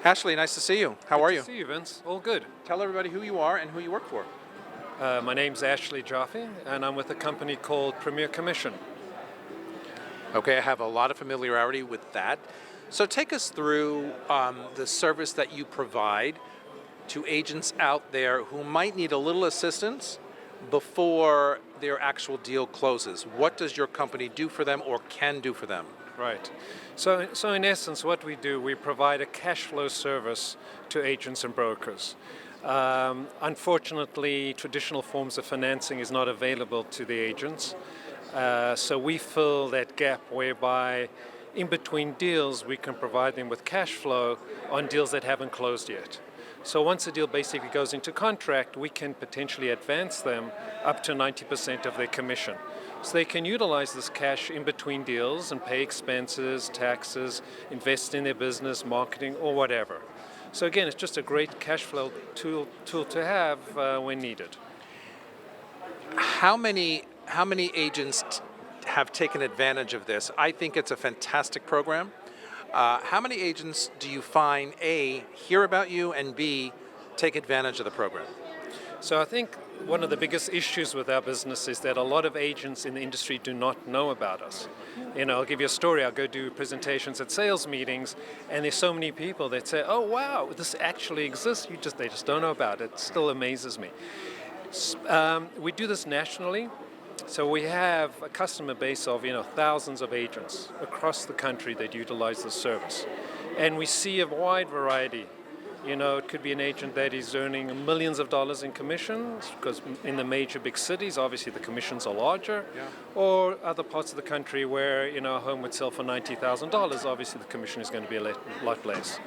Ashley, nice to see you. How are you? Good to see you, Vince. All good. Tell everybody who you are and who you work for. My name's Ashley Joffe, and I'm with a company called Premier Commission. Okay, I have a lot of familiarity with that. So take us through the service that you provide to agents out there who might need a little assistance before their actual deal closes. What does your company do for them or can do for them? Right. So in essence, what we do, we provide a cash flow service to agents and brokers. Unfortunately, traditional forms of financing is not available to the agents. So we fill that gap whereby in between deals, we can provide them with cash flow on deals that haven't closed yet. So once a deal basically goes into contract, we can potentially advance them up to 90% of their commission. So they can utilize this cash in between deals and pay expenses, taxes, invest in their business, marketing, or whatever. So again, it's just a great cash flow tool to have when needed. How many agents have taken advantage of this? I think it's a fantastic program. How many agents do you find, A, hear about you, and B, take advantage of the program? So I think one of the biggest issues with our business is that a lot of agents in the industry do not know about us. I'll give you a story. I'll go do presentations at sales meetings, and there's so many people that say, "Oh, wow, this actually exists." They just don't know about it. It still amazes me. We do this nationally. So we have a customer base of thousands of agents across the country that utilize this service. And we see a wide variety. It could be an agent that is earning millions of dollars in commissions, because in the major big cities, obviously the commissions are larger, or other parts of the country where a home would sell for $90,000, obviously the commission is going to be a lot less.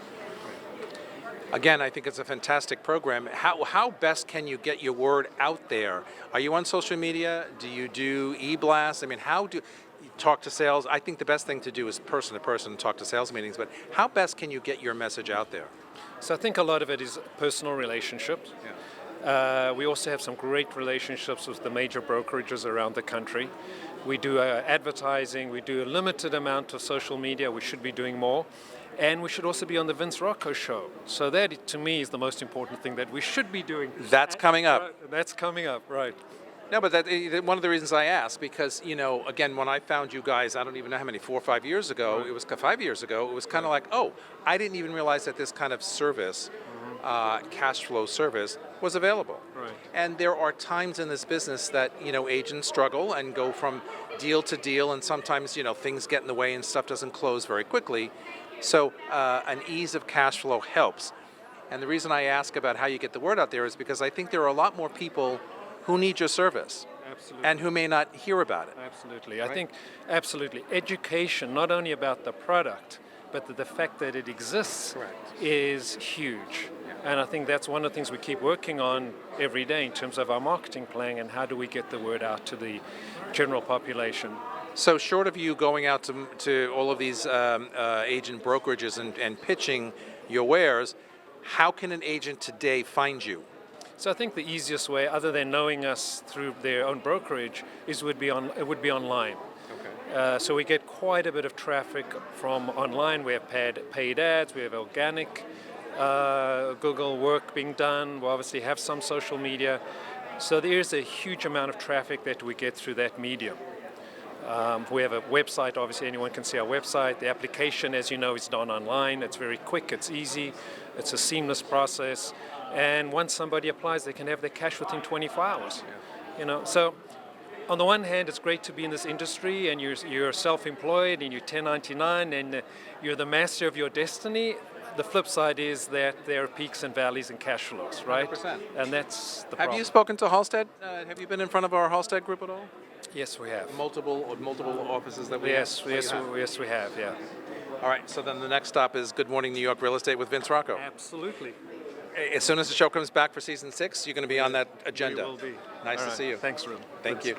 Again, I think it's a fantastic program. How best can you get your word out there? Are you on social media? Do you do e-blasts? How do you talk to sales? I think the best thing to do is person-to-person talk to sales meetings, but how best can you get your message out there? So I think a lot of it is personal relationships. We also have some great relationships with the major brokerages around the country. We do advertising, we do a limited amount of social media, we should be doing more. And we should also be on the Vince Rocco show. So that, to me, is the most important thing that we should be doing. That's coming up. That's coming up, right. No, but one of the reasons I asked, because, again, when I found you guys, I don't even know how many, 4 or 5 years ago, Right. it was 5 years ago, it was kind of like, oh, I didn't even realize that this kind of service, cash flow service, was available. Right. And there are times in this business that, agents struggle and go from deal to deal, and sometimes, things get in the way and stuff doesn't close very quickly. So an ease of cash flow helps. And the reason I ask about how you get the word out there is because I think there are a lot more people who need your service. Absolutely. And who may not hear about it. Absolutely. Right? I think, absolutely. Education, not only about the product, but the fact that it exists is huge. And I think that's one of the things we keep working on every day in terms of our marketing plan and how do we get the word out to the general population. So short of you going out to all of these agent brokerages and pitching your wares, how can an agent today find you? So I think the easiest way, other than knowing us through their own brokerage, would be online. Okay. So we get quite a bit of traffic from online. We have paid ads, we have organic Google work being done. We obviously have some social media. So there is a huge amount of traffic that we get through that medium. We have a website, obviously anyone can see our website. The application, as you know, is done online. It's very quick, it's easy, it's a seamless process. And once somebody applies, they can have their cash within 24 hours. So on the one hand, it's great to be in this industry and you're self-employed and you're 1099 and you're the master of your destiny. The flip side is that there are peaks and valleys in cash flows, right? 100%. And that's the problem. Have you spoken to Halstead? Have you been in front of our Halstead group at all? Yes, we have. Multiple offices that we Yes, have? yes, we have, yeah. All right, so then the next stop is Good Morning New York Real Estate with Vince Rocco. Absolutely. As soon as the show comes back for season 6, you're going to be on that agenda. We will be. Nice All to right. see you. Thanks, Ruben. Thank you.